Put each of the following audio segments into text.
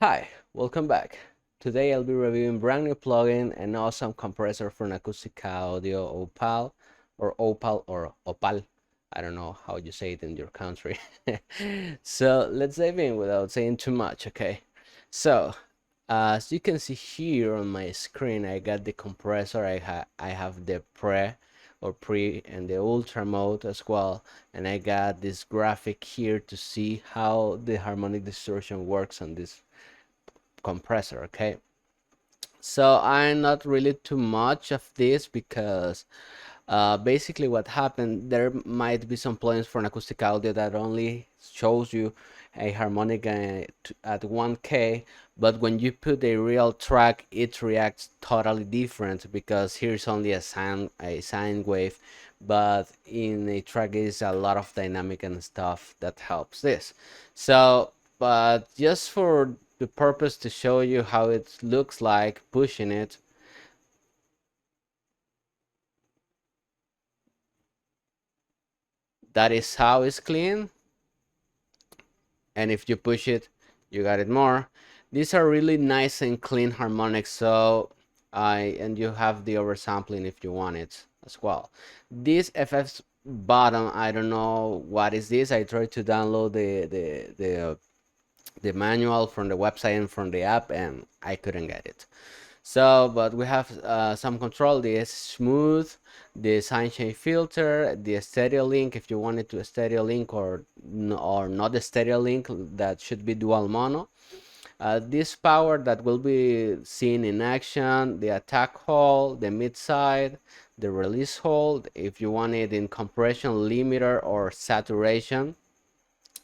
Hi, welcome back. Today I'll be reviewing brand new plugin and awesome compressor from Acustica Audio OPAL or OPAL. I don't know how you say it in your country. So let's dive in without saying too much, okay? So as you can see here on my screen, I got the compressor. I have the pre and the ultra mode as well, and I got this graphic here to see how the harmonic distortion works on this compressor. Okay, so I'm not really too much of this because basically what happened, there might be some plugins for an acoustic audio that only shows you a harmonic at 1K, but when you put a real track it reacts totally different because here's only a sine wave, but in a track is a lot of dynamic and stuff that helps this. So but just for the purpose to show you how it looks like pushing it, that is how it's clean. And if you push it, you got it more. These are really nice and clean harmonics. So and you have the oversampling if you want it as well. This FF's bottom, I don't know what is this. I tried to download the manual from the website and from the app, and I couldn't get it. So, but we have some control. The smooth, the sunshine filter, the stereo link. If you wanted to a stereo link or not a stereo link, that should be dual mono. This power that will be seen in action, the attack hole, the mid side, the release hole. If you want it in compression, limiter, or saturation.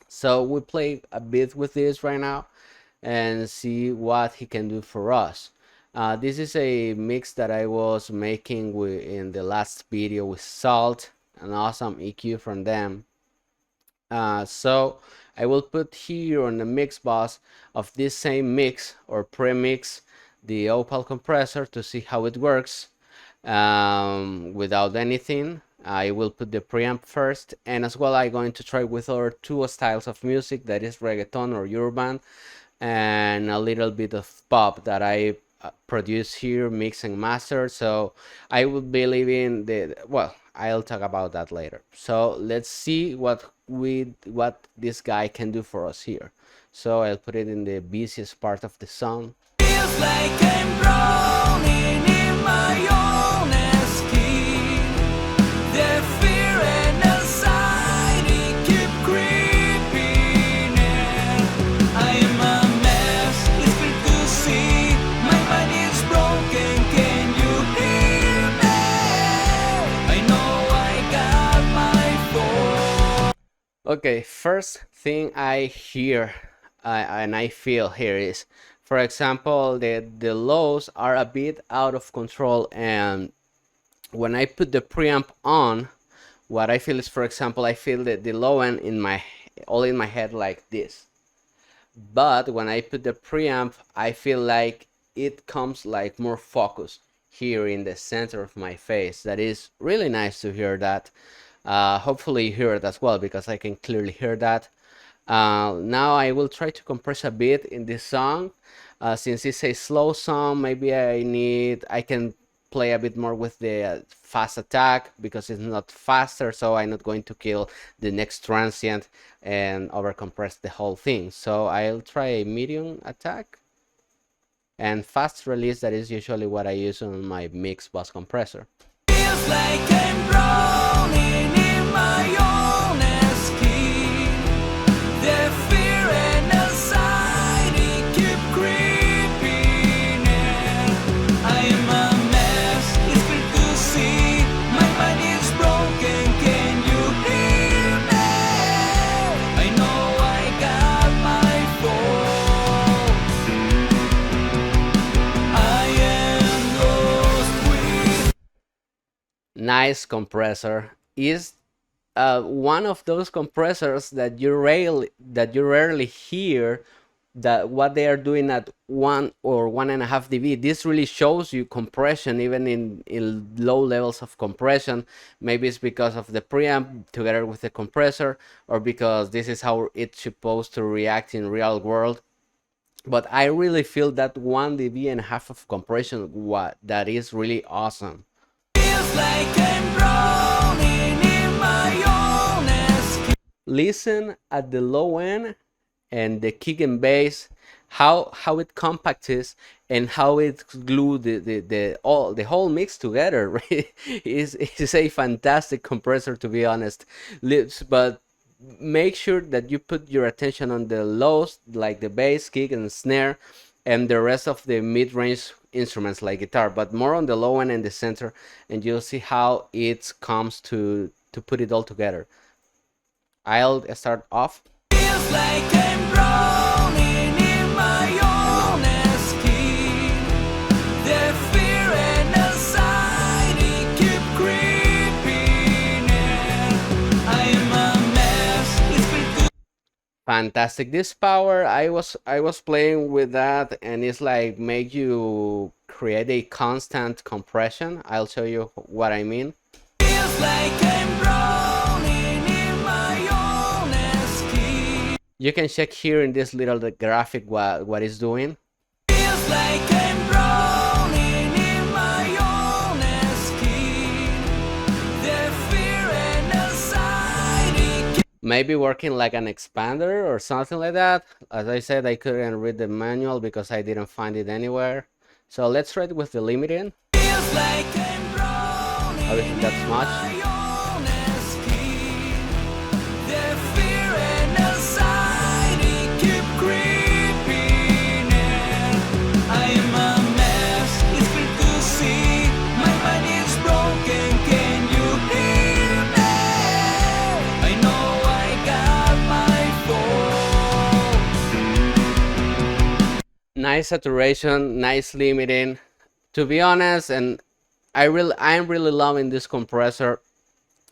So we play a bit with this right now and see what he can do for us. This is a mix that I was making in the last video with Salt, an awesome EQ from them. So I will put here on the mix bus of this same mix or pre-mix the OPAL compressor to see how it works without anything. I will put the preamp first, and as well I'm going to try with other two styles of music, that is reggaeton or urban, and a little bit of pop that I produce here, mix and master. So I would be leaving well, I'll talk about that later. So let's see what this guy can do for us here. So I'll put it in the busiest part of the song. Feels like I'm drowning in my own skin. The fear and anxiety keep creeping in. I am a mess, it's clear to see. My mind is broken, can you hear me? I know I got my phone. Okay, first thing I hear and I feel here is, for example, the lows are a bit out of control, and when I put the preamp on, what I feel is, for example, I feel the low end in my head like this. But when I put the preamp, I feel like it comes like more focused here in the center of my face. That is really nice to hear that. Hopefully you hear it as well, because I can clearly hear that. Now I will try to compress a bit in this song. Since it's a slow song, maybe I can play a bit more with the fast attack, because it's not faster, so I'm not going to kill the next transient and overcompress the whole thing. So I'll try a medium attack and fast release. That is usually what I use on my mix bus compressor. Feels like I'm drowning in my own skin. The fear and anxiety keep creeping in. I am a mess, it's clear to see. My mind is broken, can you hear me? I know I got my phone. I am lost with. Nice compressor. Is one of those compressors that you rarely hear, that what they are doing at 1 or 1.5 dB. This really shows you compression even in low levels of compression. Maybe it's because of the preamp together with the compressor, or because this is how it's supposed to react in real world. but I really feel that 1 dB and a half of compression, what that is really awesome. Listen at the low end and the kick and bass, how it compacts and how it glue the whole mix together. Right? is a fantastic compressor, to be honest. But make sure that you put your attention on the lows, like the bass, kick, and snare, and the rest of the mid-range instruments like guitar, but more on the low end and the center, and you'll see how it comes to put it all together. I'll start off. Fantastic. This power, I was playing with that, and it's like make you create a constant compression. I'll show you what I mean. You can check here in this little graphic what it's doing. Maybe working like an expander or something like that. As I said, I couldn't read the manual because I didn't find it anywhere. So let's try it with the limiting. Obviously that's much. Nice saturation, nice limiting. To be honest, and I'm really loving this compressor.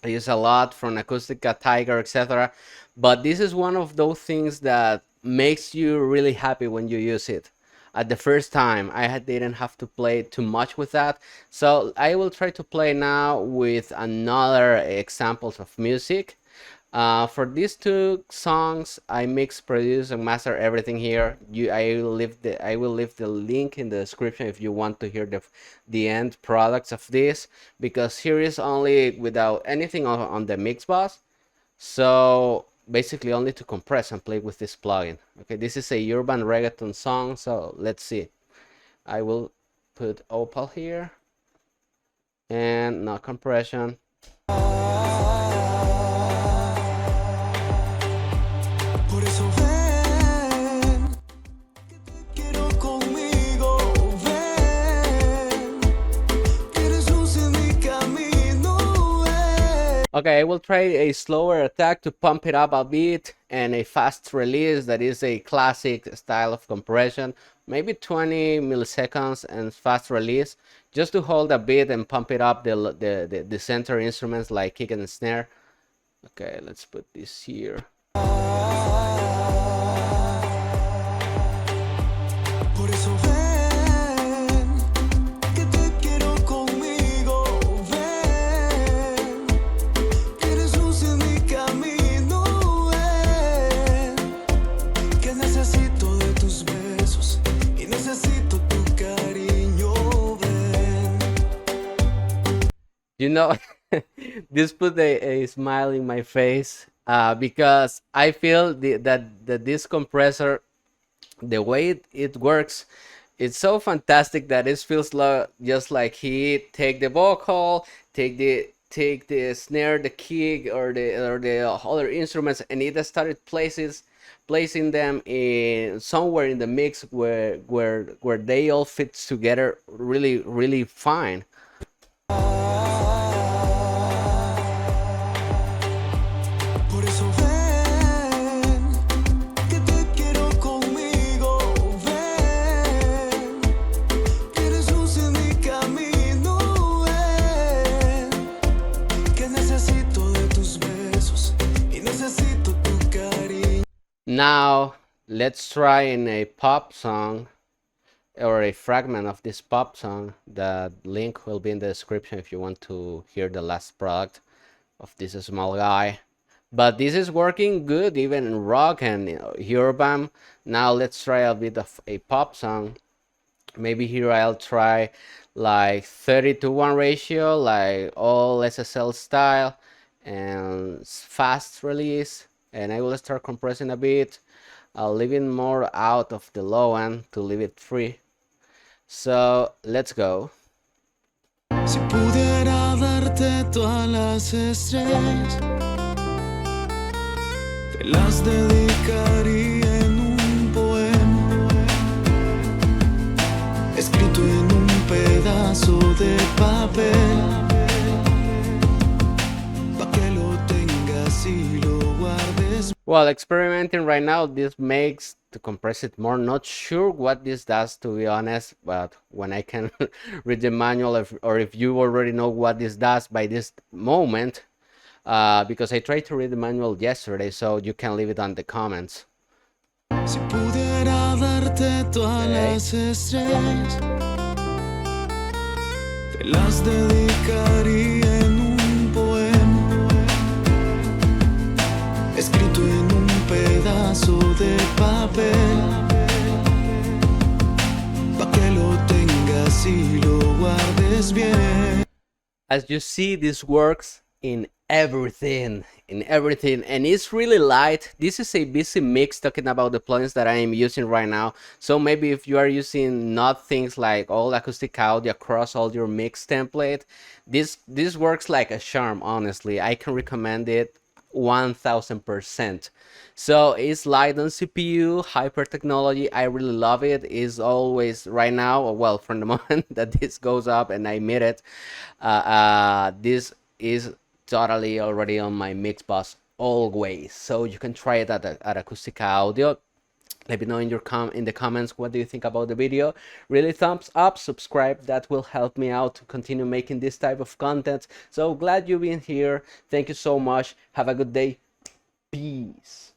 I use a lot from Acustica, Tiger, etc. But this is one of those things that makes you really happy when you use it. At the first time, didn't have to play too much with that. So I will try to play now with another examples of music. For these two songs, I mix, produce, and master everything here. I will leave the link in the description if you want to hear the end products of this, because here is only without anything on the mix bus. So basically only to compress and play with this plugin. Okay, this is a urban reggaeton song, so let's see. I will put OPAL here and no compression. Okay, I will try a slower attack to pump it up a bit, and a fast release that is a classic style of compression, maybe 20 milliseconds and fast release, just to hold a bit and pump it up the center instruments like kick and snare. Okay, let's put this here. You know, this put a smile in my face, because I feel that this compressor, the way it works, it's so fantastic that it feels just like he take the vocal, take the snare, the kick, or the other instruments, and it started placing them in somewhere in the mix where they all fit together really fine. Now let's try in a pop song, or a fragment of this pop song. The link will be in the description if you want to hear the last product of this small guy. But this is working good even in rock and urban. Now let's try a bit of a pop song. Maybe here I'll try like 30-1 ratio, like all SSL style and fast release. And I will start compressing a bit. I'll leave it more out of the low end to leave it free. So let's go. Si pudiera darte todas las estrellas, te las dedicaría en un poema, escrito en un pedazo de papel, pa' que lo tengas y lo guardes. While experimenting right now, this makes to compress it more. Not sure what this does, to be honest, but when I can read the manual, or if you already know what this does by this moment, because I tried to read the manual yesterday, so you can leave it on the comments. Si pudiera darte todas las estrellas, te las dedicaría en un poema, escrito en un pedazo de papel, pa' que lo tengas y lo guardes bien. As you see, this works in everything, and it's really light. This is a busy mix talking about the plugins that I am using right now. So maybe if you are using not things like all acoustic audio across all your mix template, this works like a charm. Honestly, I can recommend it 1000%. So it's light on CPU, hyper technology. I really love it. Is always right now, well, from the moment that this goes up and I made it, this is totally already on my mix bus always. So you can try it at Acustica Audio. Let me know in the comments what do you think about the video. Really thumbs up, subscribe, that will help me out to continue making this type of content. So glad you've been here. Thank you so much. Have a good day. Peace.